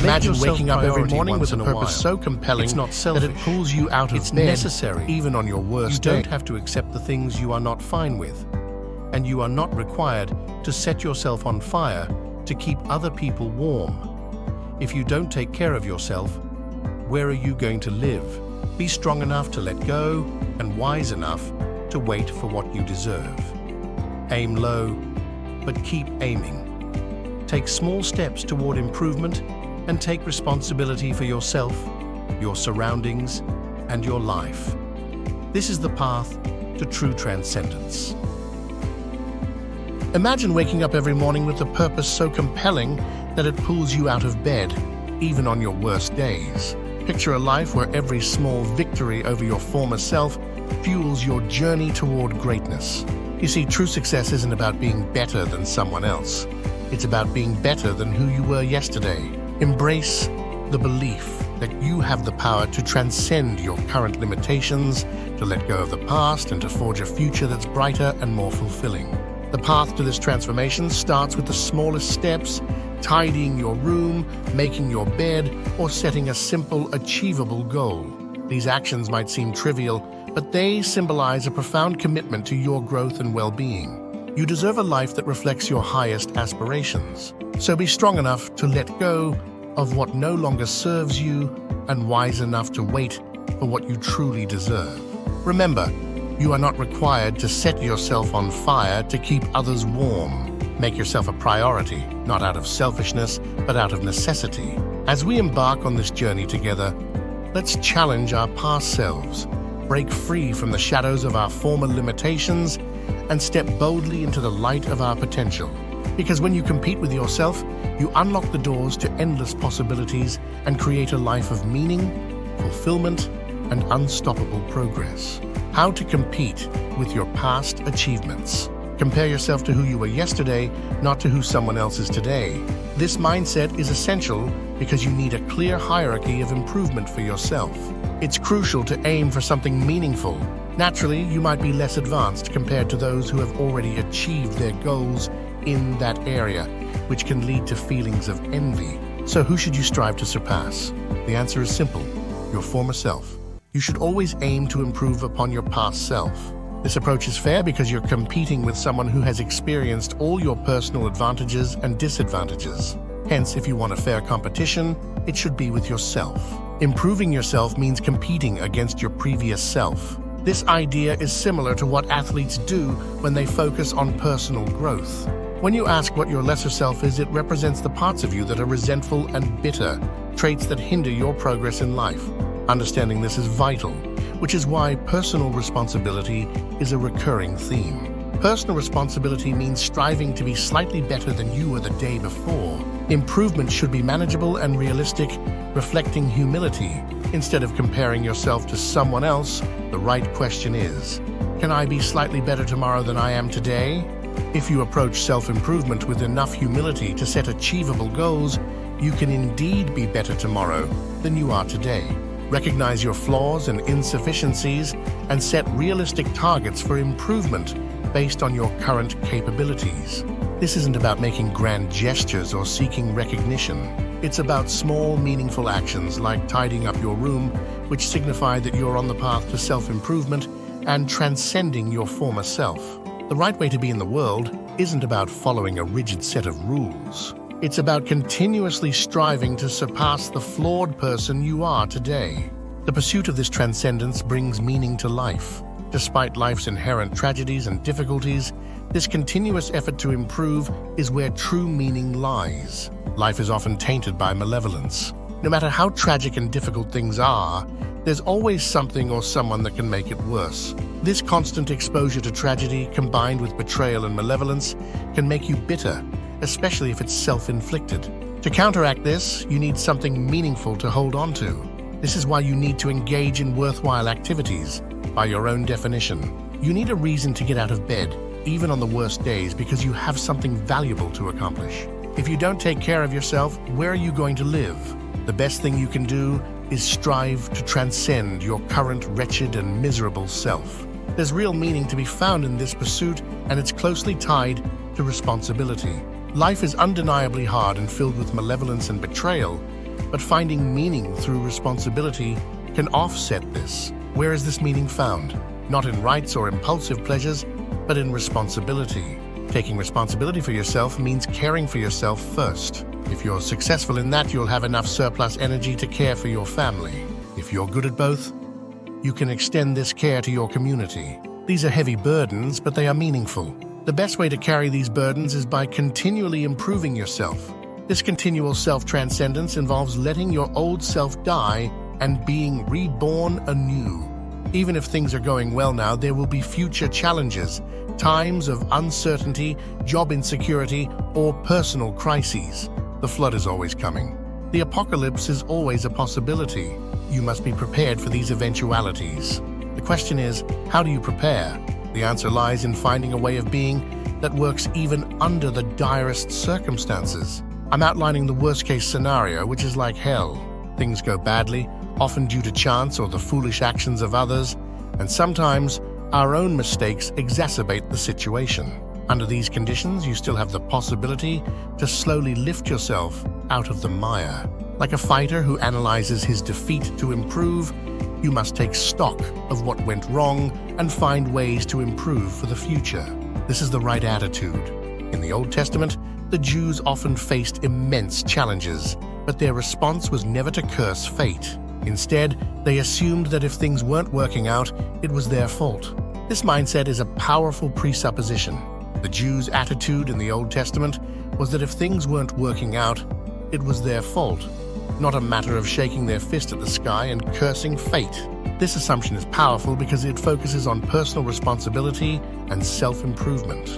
Imagine waking up every morning with a purpose so compelling that it pulls you out of bed. It's necessary, even on your worst day. You don't have to accept the things you are not fine with, and you are not required to set yourself on fire to keep other people warm. If you don't take care of yourself, where are you going to live? Be strong enough to let go and wise enough to wait for what you deserve. Aim low, but keep aiming. Take small steps toward improvement and take responsibility for yourself, your surroundings, and your life. This is the path to true transcendence. Imagine waking up every morning with a purpose so compelling that it pulls you out of bed, even on your worst days. Picture a life where every small victory over your former self fuels your journey toward greatness. You see, true success isn't about being better than someone else. It's about being better than who you were yesterday. Embrace the belief that you have the power to transcend your current limitations, to let go of the past, and to forge a future that's brighter and more fulfilling. The path to this transformation starts with the smallest steps: tidying your room, making your bed, or setting a simple, achievable goal. These actions might seem trivial, but they symbolize a profound commitment to your growth and well-being. You deserve a life that reflects your highest aspirations. So be strong enough to let go of what no longer serves you and wise enough to wait for what you truly deserve. Remember, you are not required to set yourself on fire to keep others warm. Make yourself a priority, not out of selfishness, but out of necessity. As we embark on this journey together, let's challenge our past selves, break free from the shadows of our former limitations, and step boldly into the light of our potential. Because when you compete with yourself, you unlock the doors to endless possibilities and create a life of meaning, fulfillment, and unstoppable progress. How to compete with your past achievements. Compare yourself to who you were yesterday, not to who someone else is today. This mindset is essential because you need a clear hierarchy of improvement for yourself. It's crucial to aim for something meaningful. Naturally, you might be less advanced compared to those who have already achieved their goals in that area, which can lead to feelings of envy. So who should you strive to surpass? The answer is simple: your former self. You should always aim to improve upon your past self. This approach is fair because you're competing with someone who has experienced all your personal advantages and disadvantages. Hence, if you want a fair competition, it should be with yourself. Improving yourself means competing against your previous self. This idea is similar to what athletes do when they focus on personal growth. When you ask what your lesser self is, it represents the parts of you that are resentful and bitter, traits that hinder your progress in life. Understanding this is vital, which is why personal responsibility is a recurring theme. Personal responsibility means striving to be slightly better than you were the day before. Improvement should be manageable and realistic, reflecting humility. Instead of comparing yourself to someone else, the right question is, can I be slightly better tomorrow than I am today? If you approach self-improvement with enough humility to set achievable goals, you can indeed be better tomorrow than you are today. Recognize your flaws and insufficiencies and set realistic targets for improvement based on your current capabilities. This isn't about making grand gestures or seeking recognition. It's about small, meaningful actions like tidying up your room, which signify that you're on the path to self-improvement and transcending your former self. The right way to be in the world isn't about following a rigid set of rules. It's about continuously striving to surpass the flawed person you are today. The pursuit of this transcendence brings meaning to life. Despite life's inherent tragedies and difficulties, this continuous effort to improve is where true meaning lies. Life is often tainted by malevolence. No matter how tragic and difficult things are, there's always something or someone that can make it worse. This constant exposure to tragedy, combined with betrayal and malevolence, can make you bitter, especially if it's self-inflicted. To counteract this, you need something meaningful to hold on to. This is why you need to engage in worthwhile activities. By your own definition, you need a reason to get out of bed, even on the worst days, because you have something valuable to accomplish. If you don't take care of yourself, where are you going to live? The best thing you can do is strive to transcend your current wretched and miserable self. There's real meaning to be found in this pursuit, and it's closely tied to responsibility. Life is undeniably hard and filled with malevolence and betrayal, But finding meaning through responsibility can offset this. Where is this meaning found? Not in rights or impulsive pleasures, but in responsibility. Taking responsibility for yourself means caring for yourself first. If you're successful in that, you'll have enough surplus energy to care for your family. If you're good at both, you can extend this care to your community. These are heavy burdens, but they are meaningful. The best way to carry these burdens is by continually improving yourself. This continual self-transcendence involves letting your old self die and being reborn anew. Even if things are going well now, there will be future challenges, times of uncertainty, job insecurity, or personal crises. The flood is always coming. The apocalypse is always a possibility. You must be prepared for these eventualities. The question is, how do you prepare? The answer lies in finding a way of being that works even under the direst circumstances. I'm outlining the worst-case scenario, which is like hell. Things go badly, often due to chance or the foolish actions of others, and sometimes our own mistakes exacerbate the situation. Under these conditions, you still have the possibility to slowly lift yourself out of the mire. Like a fighter who analyzes his defeat to improve, you must take stock of what went wrong and find ways to improve for the future. This is the right attitude. In the Old Testament, the Jews often faced immense challenges, but their response was never to curse fate. Instead, they assumed that if things weren't working out, it was their fault. This mindset is a powerful presupposition. The Jews' attitude in the Old Testament was that if things weren't working out, it was their fault, not a matter of shaking their fist at the sky and cursing fate. This assumption is powerful because it focuses on personal responsibility and self-improvement.